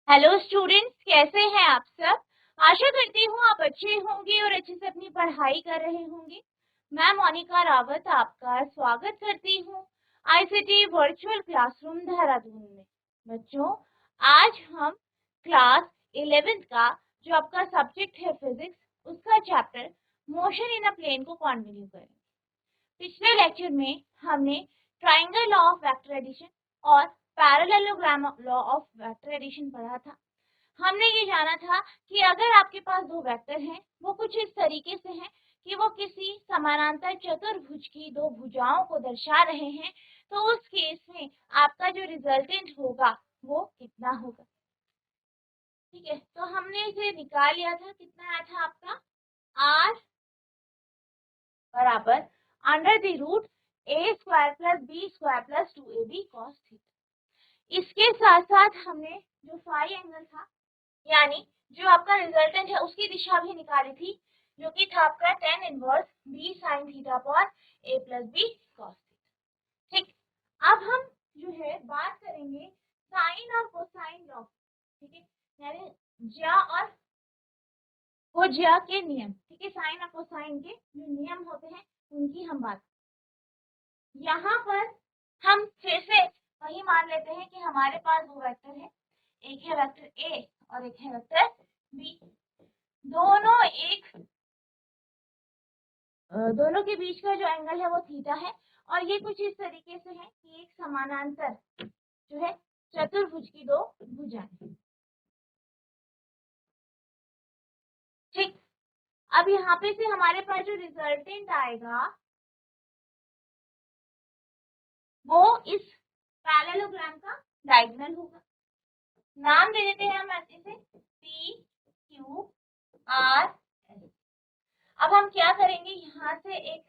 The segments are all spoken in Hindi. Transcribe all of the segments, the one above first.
हेलो स्टूडेंट्स, कैसे हैं आप सब। आशा करती हूँ आप अच्छे होंगे और अच्छे से अपनी पढ़ाई कर रहे होंगे। मैं मोनिका रावत आपका स्वागत करती हूँ आईसीटी वर्चुअल क्लासरूम देहरादून में। बच्चों, आज हम क्लास 11th का जो आपका सब्जेक्ट है फिजिक्स, उसका chapter motion in a plane को कंटिन्यू करेंगे। पिछले लेक्चर में हमने triangle law of vector addition और parallelogram law of vector addition पढ़ा था। हमने ये जाना था कि अगर आपके पास दो वेक्टर हैं, वो कुछ इस तरीके से हैं कि वो किसी समानांतर चतुर्भुज की दो भुजाओं को दर्शा रहे हैं, तो उस केस में आपका जो रिजल्टेंट होगा वो कितना होगा। ठीक है, तो हमने इसे निकाल लिया था। कितना आया था आपका? r बराबर under the root a square plus b square plus 2ab cos थीटा। इसके साथ साथ हमने जो फाई एंगल था, यानी जो आपका रिजल्टेंट है, उसकी दिशा भी निकाली थी, जो कि था आपका tan inverse b sin theta upon a plus b cos theta. ठीक, अब हम जो है बात करेंगे साइन और कोसाइन लॉ। ठीक है, यानी ज्या और कोज्या के नियम। ठीक है, साइन और कोसाइन के जो नियम होते हैं उनकी हम बात। यहाँ पर हम फिर से वही मान लेते हैं कि हमारे पास दो वेक्टर है, एक है वेक्टर a और एक है वेक्टर b। दोनों के बीच का जो एंगल है वो थीटा है, और ये कुछ इस तरीके से है कि एक समानांतर जो है चतुर्भुज की दो भुजाएं। ठीक, अब यहाँ पे से हमारे पास जो रिजल्टेंट आएगा वो इस पैरेललोग्राम का डायगोनल होगा। नाम दे देते हैं हम इसे पी क्यू आर एस। अब हम क्या करेंगे, यहाँ से एक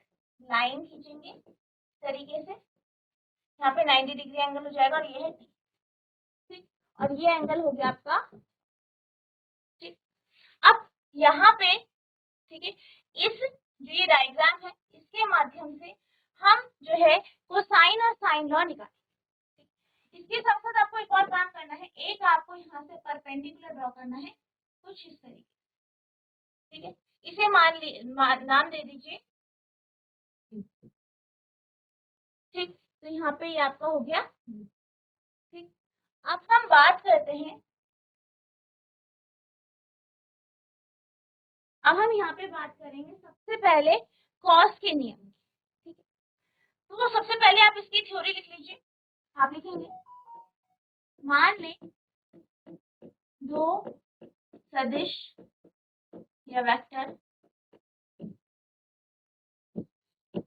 लाइन खींचेंगे इस तरीके से, यहाँ पे 90 डिग्री एंगल हो जाएगा और ये है टी। ठीक, और ये एंगल हो गया आपका। ठीक, अब यहाँ पे ठीक है, इस जो ये डायग्राम है इसके माध्यम से हम जो है कोसाइन और साइन लॉ निकालेंगे। इसके साथ साथ आपको एक और काम करना है, एक आपको यहाँ से परपेंडिकुलर ड्रॉ करना है कुछ इस तरीके। ठीक है, इसे नाम दे दीजिए। ठीक, तो यहाँ पे ये आपका हो गया। ठीक, अब हम बात करते हैं, अब हम यहाँ पे बात करेंगे सबसे पहले कॉस के नियम। ठीक है, तो सबसे पहले आप इसकी थ्योरी लिख लीजिए। आप लिखेंगे, मान लें दो सदिश या वेक्टर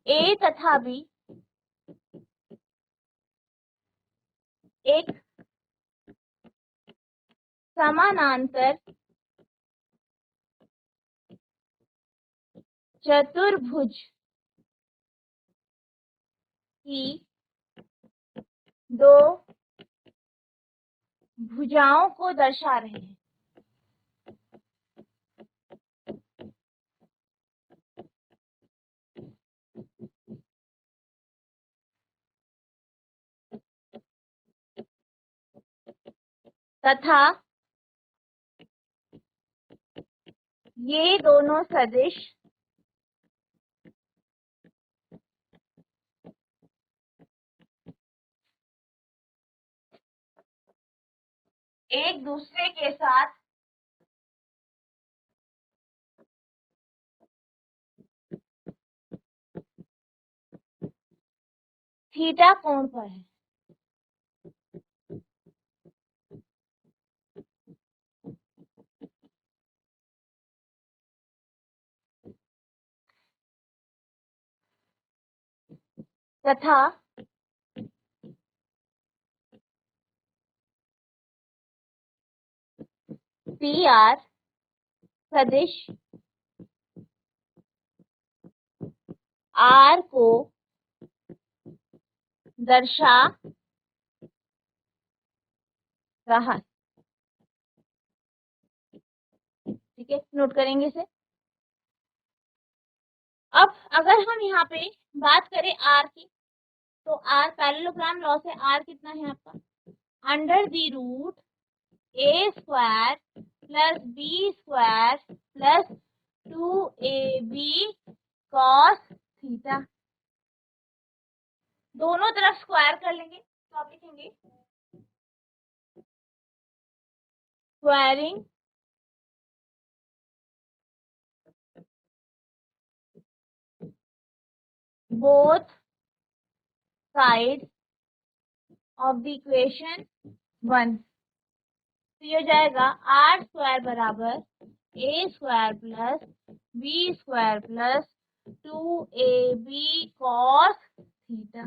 a तथा b एक समानांतर चतुर्भुज की दो भुजाओं को दर्शा रहे हैं। तथा ये दोनों सदिश एक दूसरे के साथ थीटा कोण पर है। तथा पी आर सदिश आर को दर्शा रहा है। ठीक है, नोट करेंगे इसे। अब अगर हम यहाँ पे बात करें आर की, तो आर पैरेललोग्राम लॉ से आर कितना है आपका? Under the root A square plus B square plus 2ab cos theta. दोनों तरफ स्क्वायर कर लेंगे तो आप लिखेंगे squaring both sides of the equation 1। तो ये हो जाएगा आर स्क्वायर बराबर A square plus B square plus 2ab cos theta.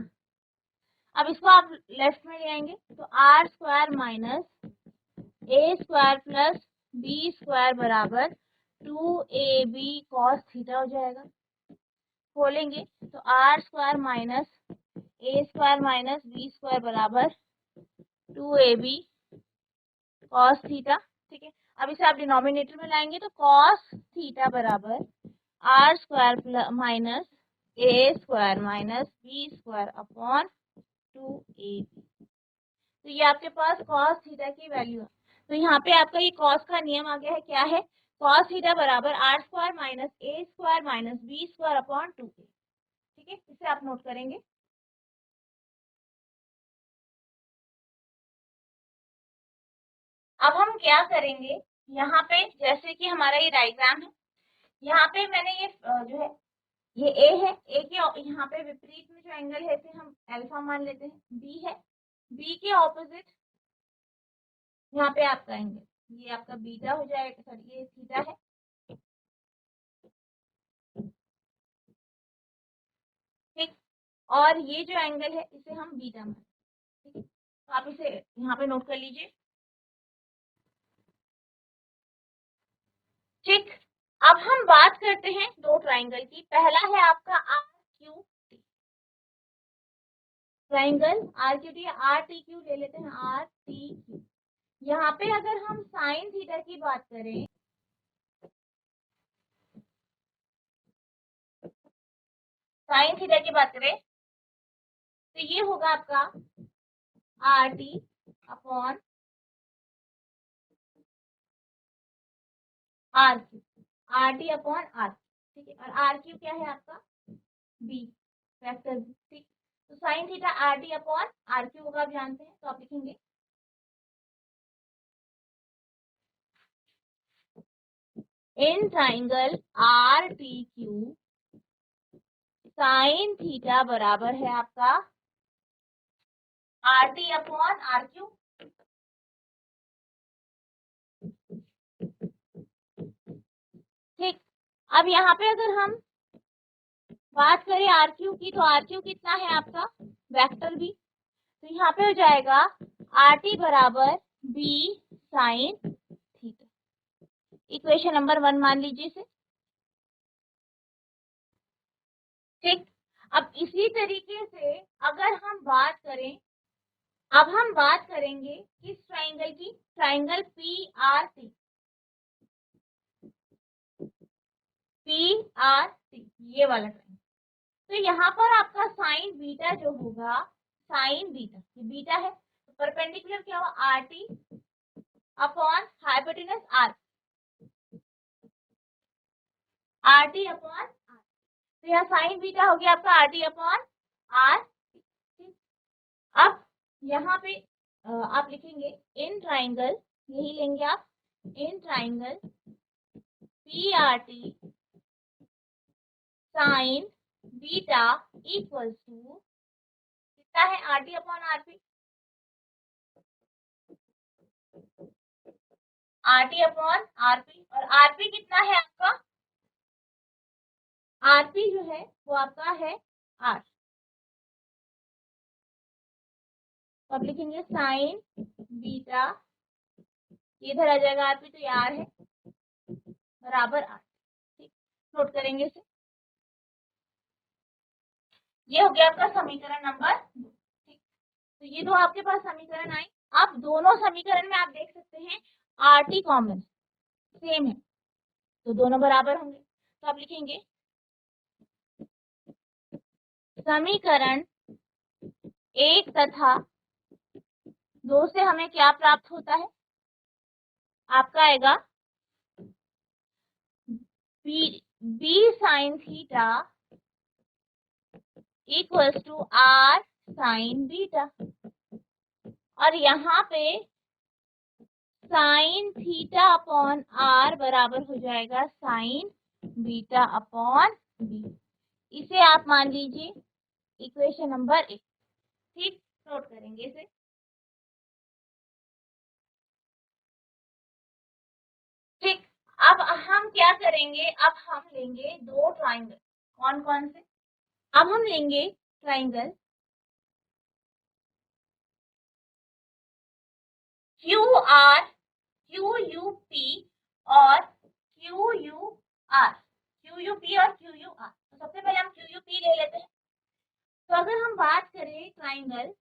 अब इसको आप लेफ्ट में ले आएंगे तो R square minus A square plus B square बराबर 2ab कॉस थीटा हो जाएगा। खोलेंगे तो R square minus A square minus B square बराबर 2ab कॉस थीटा। ठीक है, अब इसे आप डिनोमिनेटर में लाएंगे तो कॉस थीटा बराबर R square minus A square minus B square upon 2ab। तो ये आपके पास कॉस थीटा की वैल्यू है। तो यहाँ पे आपका ये कॉस का नियम आ गया है, क्या है, कॉस थीटा बराबर R square minus A square minus B square upon 2a। ठीक है, इसे आप नोट करेंगे। अब हम क्या करेंगे, यहाँ पे जैसे कि हमारा ये डायग्राम है, यहाँ पे मैंने ये जो है ये ए है, ए के यहाँ पे विपरीत में जो एंगल है इसे हम अल्फा मान लेते हैं। बी है, बी के ऑपोजिट यहाँ पे आपका एंगल ये आपका बीटा हो जाएगा, सॉरी ये थीटा है। ठीक, और ये जो एंगल है इसे हम बीटा मान, ठीक है, तो आप इसे यहाँ पे नोट कर लीजिए। ठीक, अब हम बात करते हैं दो ट्राइंगल की। पहला है आपका R Q T, triangle R Q T, R T Q ले लेते हैं, आर टी क्यू। यहाँ पे अगर हम साइन थीटा की बात करें, साइन थीटा की बात करें तो ये होगा आपका R T upon R Q, R T upon R. ठीक है, और आर क्यू क्या है आपका बी वेक्टर। ठीक, तो sine theta R T upon R Q होगा, आप जानते हैं, तो आप लिखेंगे in triangle R T Q sine theta बराबर है आपका R T upon R Q. ठीक, अब यहाँ पे अगर हम बात करें आर क्यू की, तो आर क्यू कितना है आपका वेक्टर बी, तो यहाँ पे हो जाएगा आर टी बराबर B sine theta. Equation number 1 मान लीजिए इसे। ठीक, अब इसी तरीके से अगर हम बात करें, अब हम बात करेंगे किस ट्राइंगल की, triangle P R T, P R T ये वाला ट्राइंगल। तो यहाँ पर आपका साइन बीटा जो होगा, साइन बीटा, ये बीटा है तो परपेंडिकुलर क्या हुआ R T upon hypotenuse R, R T upon R. तो यहाँ साइन बीटा हो गया आपका आर टी अपॉन आर। अब यहाँ पे आप लिखेंगे इन ट्राइंगल, यही लेंगे आप, in triangle P R T sine beta equals to कितना है R T upon R P, R T upon R P, और आर पी कितना है आपका, आर पी जो है वो आपका है आर। तो आप लिखेंगे साइन बीटा, इधर आ जाएगा आर पी, तो ये आर है बराबर आर। ठीक, नोट करेंगे इसे। ये हो गया आपका समीकरण नंबर 2। ठीक, तो ये दो आपके पास समीकरण आए। आप दोनों समीकरण में आप देख सकते हैं आर टी कॉमन सेम है, तो दोनों बराबर होंगे। तो आप लिखेंगे समीकरण 1 तथा 2 से हमें क्या प्राप्त होता है, आपका आएगा B sine theta equals to R sine beta, और यहाँ पे साइन थीटा अपॉन आर बराबर हो जाएगा साइन बीटा अपॉन बी। इसे आप मान लीजिए इक्वेशन नंबर 1। ठीक, नोट करेंगे इसे। ठीक, अब हम क्या करेंगे, अब हम लेंगे दो ट्राइंगल। कौन कौन से? अब हम लेंगे triangle Q R, Q U P और Q U R. Q U P और क्यू यू आर, तो सबसे पहले हम क्यू यू पी ले लेते हैं। तो अगर हम बात करें ट्राइंगल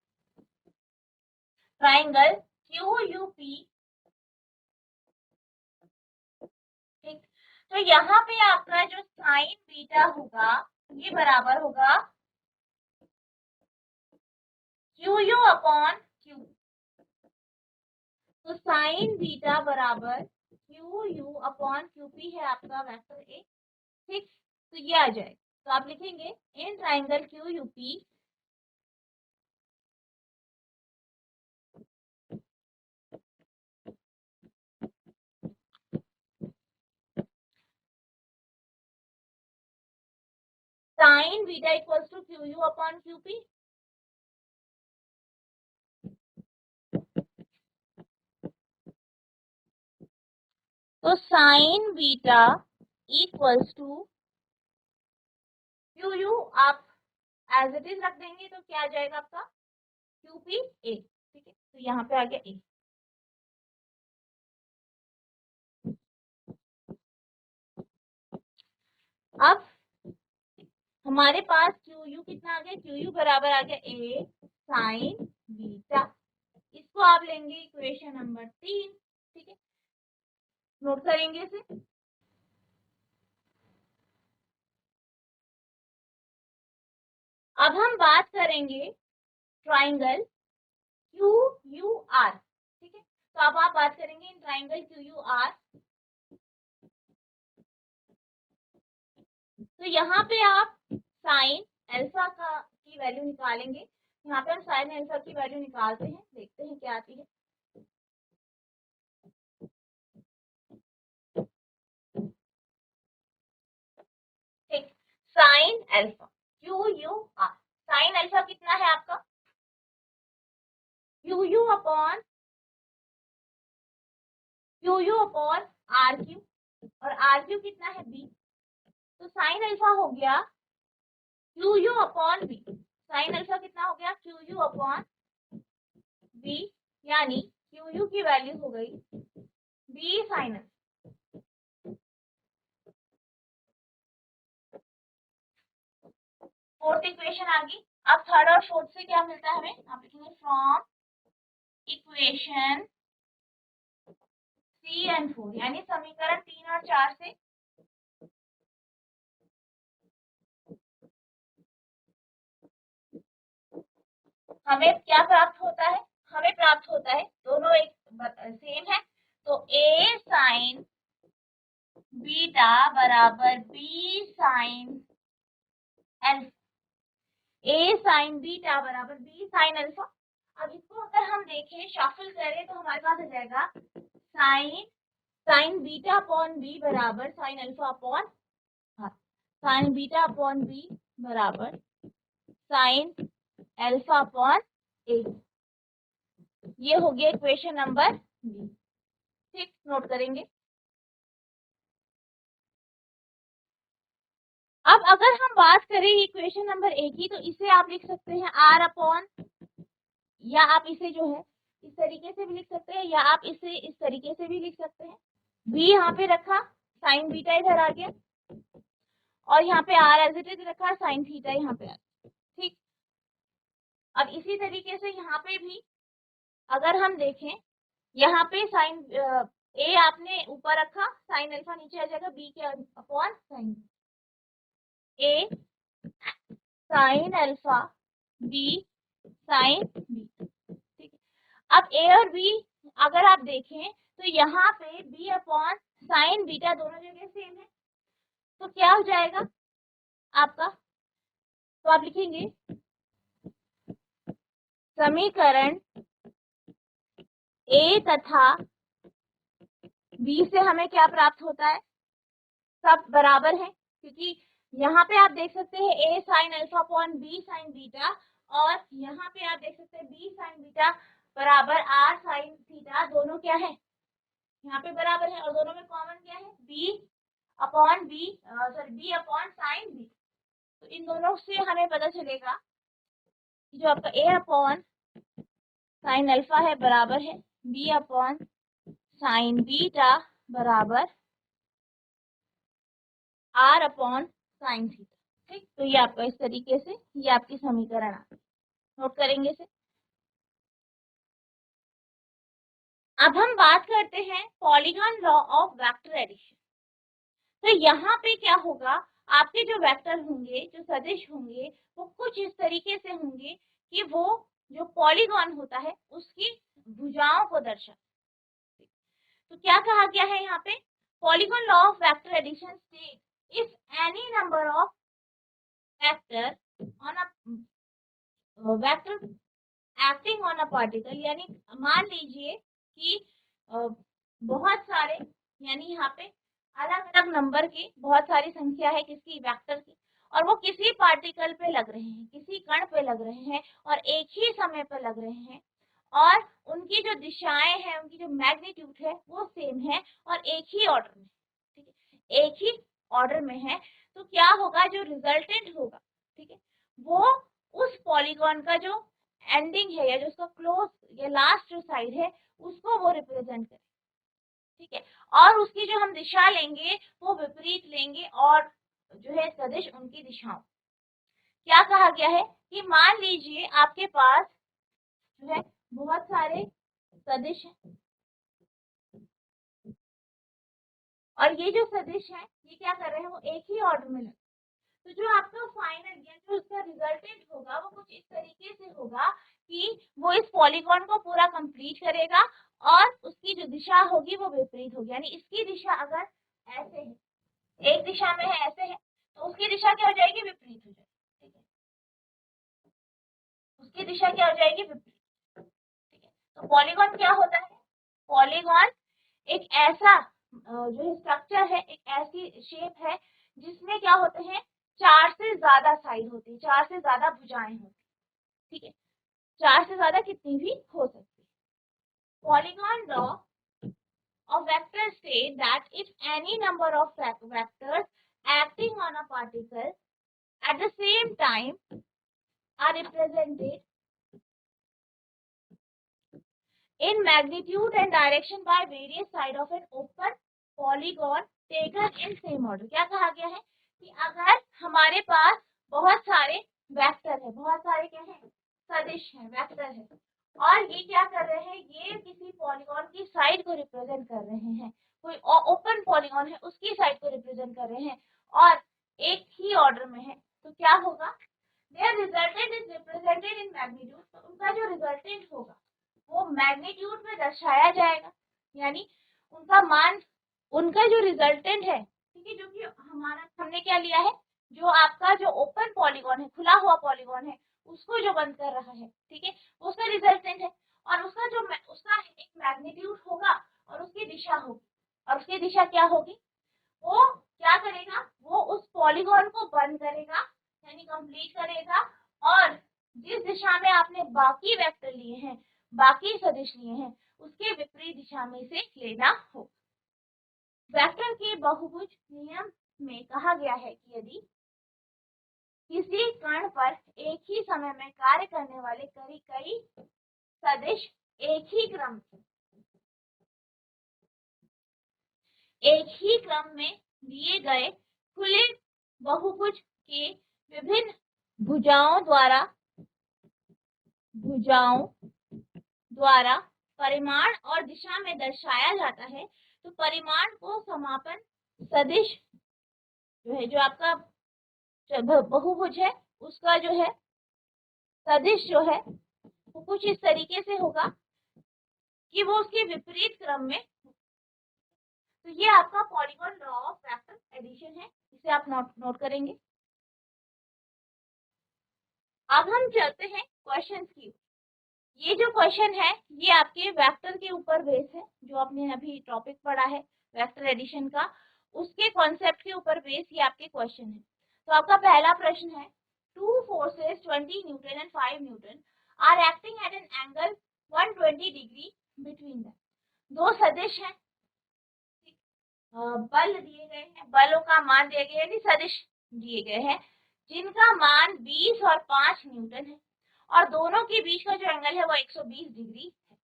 क्यू यू पी, ठीक, तो यहाँ पे आपका जो साइन बीटा होगा ये बराबर होगा क्यू यू अपॉन क्यू। तो साइन बीटा बराबर Q U upon Q P है आपका वेक्टर ए। ठीक, तो ये आ जाएगा। तो आप लिखेंगे in triangle Q U P sine beta equals to Q U upon Q P. तो sine beta equals to Q U आप एज इट इज रख देंगे, तो क्या आ जाएगा आपका क्यू पी ए। ठीक है, तो यहाँ पे आ गया ए। अब हमारे पास क्यू यू कितना आ गया, क्यू यू बराबर आ गया ए साइन बीटा। इसको आप लेंगे इक्वेशन नंबर 3। ठीक है, नोट करेंगे इसे। अब हम बात करेंगे ट्राइंगल क्यू यू आर। ठीक है, तो अब आप बात करेंगे in triangle Q U R. तो यहाँ पे आप साइन अल्फा का की वैल्यू निकालेंगे। यहाँ पे हम साइन अल्फा की वैल्यू निकालते हैं, देखते हैं क्या आती है। ठीक, sine alpha Q U R, sine alpha कितना है आपका Q U upon R Q, और आर क्यू कितना है बी। तो साइन अल्फा हो गया Q U upon B. Sine alpha कितना हो गया क्यू यू अपॉन बी, यानी क्यू यू की वैल्यू हो गई B sine alpha. Fourth equation आ गई। अब थर्ड और फोर्थ से क्या मिलता है हमें, आप लिखेंगे फ्रॉम इक्वेशन 3 एंड 4, यानी समीकरण 3 और 4 से हमें क्या प्राप्त होता है, हमें प्राप्त होता है दोनों एक सेम है। तो ए साइन बीटा बराबर बी साइन अल्फा, ए साइन बीटा बराबर बी साइन अल्फा। अब इसको अगर हम देखें शफल करें तो हमारे पास आ जाएगा साइन बीटा अपॉन बी बराबर sine alpha upon sine beta upon B बराबर साइन अल्फा अपॉन ए। ये हो गया इक्वेशन नंबर बी। ठीक, नोट करेंगे। अब अगर हम बात करें इक्वेशन नंबर ए की, तो इसे आप लिख सकते हैं आर अपॉन, या आप इसे जो है इस तरीके से भी लिख सकते हैं, या आप इसे इस तरीके से भी लिख सकते हैं। बी यहाँ पे रखा, साइन बीटा इधर आ गया, और यहाँ पे आर एज इट इज रखा, साइन थीटा यहाँ पे आ गया। ठीक, अब इसी तरीके से यहाँ पे भी अगर हम देखें, यहाँ पे साइन ए आपने ऊपर रखा, साइन अल्फा नीचे आ जाएगा बी के upon sine A sine alpha B sine B. ठीक है, अब ए और बी अगर आप देखें तो यहाँ पे बी अपॉन साइन बीटा दोनों जगह सेम है, तो क्या हो जाएगा आपका, तो आप लिखेंगे समीकरण ए तथा बी से हमें क्या प्राप्त होता है, सब बराबर है, क्योंकि यहाँ पे आप देख सकते हैं A sine alpha upon B sine beta, और यहाँ पे आप देख सकते हैं बी साइन बीटा बराबर आर साइन थीटा, दोनों क्या है यहाँ पे बराबर है, और दोनों में कॉमन क्या है B upon B, sorry B upon sine B. तो इन दोनों से हमें पता चलेगा कि जो आपका ए अपॉन साइन अल्फा है बराबर है बी अपॉन साइन बीटा बराबर आर अपॉन साइन थीटा। ठीक, तो ये आपका इस तरीके से ये आपकी समीकरण आ नोट करेंगे इसे। अब हम बात करते हैं polygon law of vector addition. तो यहाँ पे क्या होगा, आपके जो वेक्टर होंगे, जो सदिश होंगे, वो कुछ इस तरीके से होंगे कि वो जो पॉलीगॉन होता है उसकी भुजाओं को दर्शा। तो क्या कहा गया है यहाँ पे, polygon law of vector addition state if any number of vector on a vector acting on a particle, यानी मान लीजिए कि बहुत सारे, यानी यहाँ पे अलग अलग नंबर की बहुत सारी संख्या है किसकी, वेक्टर की, और वो किसी पार्टिकल पे लग रहे हैं, किसी कण पे लग रहे हैं, और एक ही समय पे लग रहे हैं, और उनकी जो दिशाएं हैं, उनकी जो मैग्नीट्यूड है वो सेम है, और एक ही ऑर्डर में, ठीक है, एक ही ऑर्डर में है। तो क्या होगा, जो रिजल्टेंट होगा, ठीक है, वो उस पॉलीगॉन का जो एंडिंग है या जो उसका क्लोज या लास्ट जो साइड है उसको वो रिप्रेजेंट करे, ठीक है, और उसकी जो हम दिशा लेंगे वो विपरीत लेंगे, और जो है सदिश उनकी दिशाओं। क्या कहा गया है कि मान लीजिए आपके पास जो है बहुत सारे सदिश हैं, और ये जो सदिश है ये क्या कर रहे हैं, वो एक ही ऑर्डर में लगे, तो जो आपका फाइनल या जो उसका रिजल्टेंट होगा वो कुछ इस तरीके से होगा कि वो इस पॉलीगॉन को पूरा कंप्लीट करेगा, और उसकी जो दिशा होगी वो विपरीत होगी, यानी इसकी दिशा अगर ऐसे है, एक दिशा में है ऐसे है, तो उसकी दिशा क्या हो जाएगी, विपरीत हो जाएगी, ठीक है, उसकी दिशा क्या हो जाएगी, विपरीत, ठीक है। तो पॉलीगॉन क्या होता है, पॉलीगॉन एक ऐसा जो स्ट्रक्चर है, एक ऐसी शेप है जिसमें क्या होते हैं, 4 से ज्यादा साइड होती है, 4 से ज्यादा भुजाएं होती है, ठीक है, 4 से ज्यादा कितनी भी हो सकती है। Polygon law of vector state that if any number of vectors acting on a particle at the same time are represented in magnitude and direction by various side of an open polygon taken in same order। क्या कहा गया है कि अगर हमारे पास बहुत सारे वेक्टर है, बहुत सारे क्या है, सदिश है, वेक्टर है, और ये क्या कर रहे हैं, ये किसी पॉलीगॉन की साइड को रिप्रेजेंट कर रहे हैं, कोई ओपन पॉलीगॉन है उसकी साइड को रिप्रेजेंट कर रहे हैं, और एक ही ऑर्डर में है, तो क्या होगा, their resultant is represented in magnitude, तो उनका जो रिजल्टेंट होगा वो मैग्नीट्यूड में दर्शाया जाएगा, यानी उनका मान, उनका जो रिजल्टेंट है, ठीक है, जो कि हमारा हमने क्या लिया है, जो आपका जो ओपन पॉलीगॉन है, खुला हुआ पॉलीगॉन है, उसको जो बंद कर रहा है, ठीक है, उसका रिजल्टेंट है, और उसका जो उसका एक मैग्नीट्यूड होगा और उसकी दिशा होगी, और उसकी दिशा क्या होगी, वो क्या करेगा, वो उस पॉलीगॉन को बंद करेगा, यानी कंप्लीट करेगा, और जिस दिशा में आपने बाकी वेक्टर लिए हैं, बाकी सदिश लिए हैं, उसके विपरीत दिशा में से लेना होगा। वेक्टर के बहुभुज नियम में कहा गया है कि यदि किसी कण पर एक ही समय में कार्य करने वाले कई सदिश एक ही क्रम में दिए गए खुले बहुभुज के विभिन्न भुजाओं द्वारा परिमाण और दिशा में दर्शाया जाता है, तो परिमाण को समापन सदिश जो है, जो आपका बहुभुज है उसका जो है सदिश जो है वो कुछ इस तरीके से होगा कि वो उसके विपरीत क्रम में, तो ये आपका polygon law of vector addition है, इसे आप नोट करेंगे। अब हम चलते हैं क्वेश्चंस की। ये जो क्वेश्चन है ये आपके वेक्टर के ऊपर बेस है, जो आपने अभी टॉपिक पढ़ा है वेक्टर एडिशन का, उसके कॉन्सेप्ट के ऊपर बेस ये आपके क्वेश्चन है। तो आपका पहला प्रश्न है, two forces 20 newton and 5 newton are acting at an angle 120 degree between them. दो सदिश हैं, बल दिए गए हैं, बलों का मान दिया गया है, सदिश दिए गए हैं जिनका मान 20 और 5 न्यूटन है और दोनों के बीच का जो एंगल है वो 120 डिग्री है।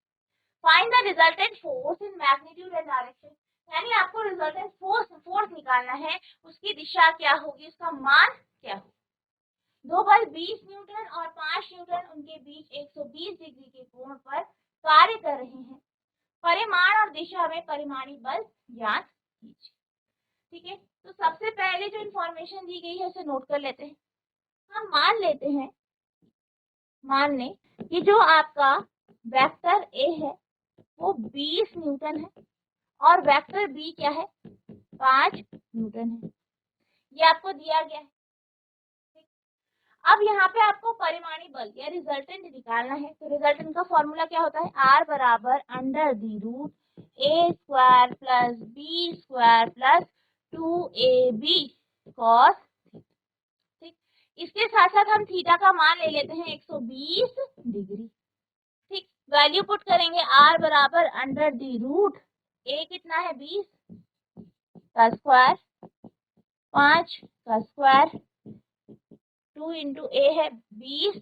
Find the resultant force in magnitude and direction, यानी आपको रिजल्टेंट फोर्स निकालना है, उसकी दिशा क्या होगी, उसका मान क्या होगा। दो बल 20 न्यूटन और 5 न्यूटन उनके बीच 120 डिग्री के कोण पर कार्य कर रहे हैं। परिमाण और दिशा में परिमाणी बल ज्ञात कीजिए। ठीक है, तो सबसे पहले जो इंफॉर्मेशन दी गई है उसे नोट कर लेते हैं। हम मान लेते हैं, मान लें कि जो आपका वेक्टर ए है वो 20 न्यूटन है और वेक्टर बी क्या है, 5 न्यूटन है, ये आपको दिया गया है। अब यहाँ पे आपको परिमाणी बल या रिजल्टेंट निकालना है। तो रिजल्टेंट का फॉर्मूला क्या होता है, आर बराबर under the root A square plus B square plus 2ab cos. ठीक, इसके साथ साथ हम थीटा का मान ले लेते हैं 120 डिग्री। ठीक, वैल्यू पुट करेंगे, आर बराबर अंडर दी रूट ए कितना है 20 का स्क्वायर, 5 का स्क्वायर, 2 इंटू ए है 20,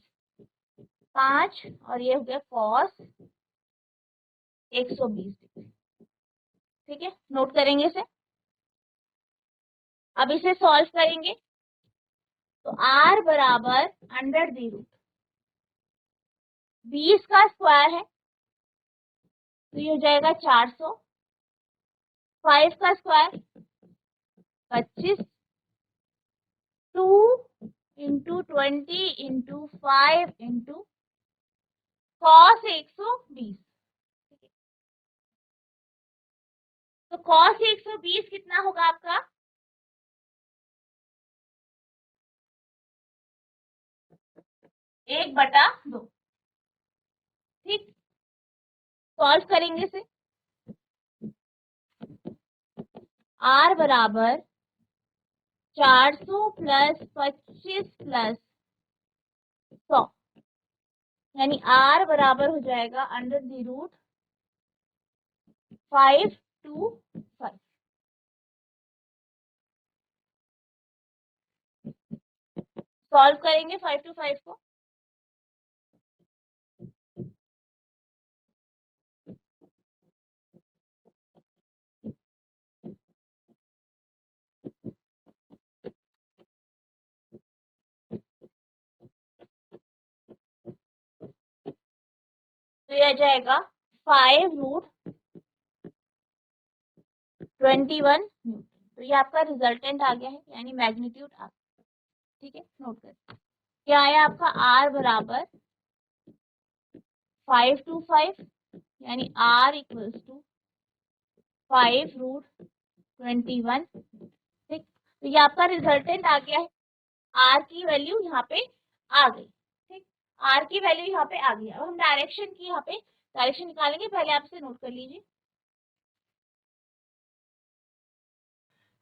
5 और ये हो गया कॉस 120 डिग्री। ठीक है, नोट करेंगे इसे। अब इसे सॉल्व करेंगे तो r बराबर अंडर दी रूट 20 का स्क्वायर है तो ये हो जाएगा 400, 5 का square 25, 2 into 20 into 5 into cos 120। तो कॉस 120 कितना होगा आपका, 1/2। ठीक, सॉल्व करेंगे इसे। r बराबर 400 प्लस 25 प्लस 100, यानी r बराबर हो जाएगा under the root 5 to 5। Solve करेंगे 5 to 5 को। तो यह जाएगा 5 रूट 21 न्यूटन। तो ये आपका रिजल्टेंट आ गया है, यानी मैग्नीट्यूड आ गया। ठीक है, नोट कर क्या आया आपका, r बराबर 5 to 5, यानी r इक्वल्स टू 5 रूट 21। ठीक, तो ये आपका रिजल्टेंट आ गया है, r की वैल्यू यहाँ पे आ गई। ठीक, r की वैल्यू यहाँ पे आ गई। अब हम डायरेक्शन की यहाँ पे डायरेक्शन निकालेंगे, पहले आप इसे नोट कर लीजिए।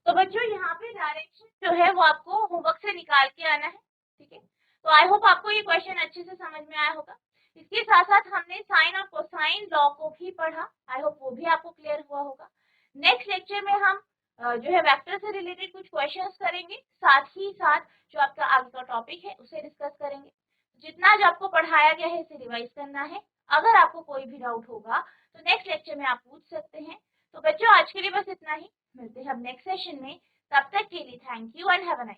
तो बच्चों यहाँ पे डायरेक्शन जो है वो आपको होमवर्क से निकाल के आना है। ठीक है, तो आई होप आपको ये क्वेश्चन अच्छे से समझ में आया होगा। इसके साथ साथ हमने साइन और कोसाइन लॉ को भी पढ़ा, आई होप वो भी आपको क्लियर हुआ होगा। नेक्स्ट लेक्चर में हम जो है वेक्टर से रिलेटेड कुछ क्वेश्चंस करेंगे, साथ ही साथ जो आपका आगे का टॉपिक है उसे डिस्कस करेंगे। जितना जो आपको पढ़ाया गया है इसे रिवाइज करना है। अगर आपको कोई भी डाउट होगा तो नेक्स्ट लेक्चर में आप पूछ सकते हैं। तो बच्चों आज के लिए बस इतना ही, मिलते हैं अब नेक्स्ट सेशन में। तब तक के लिए thank you and have a nice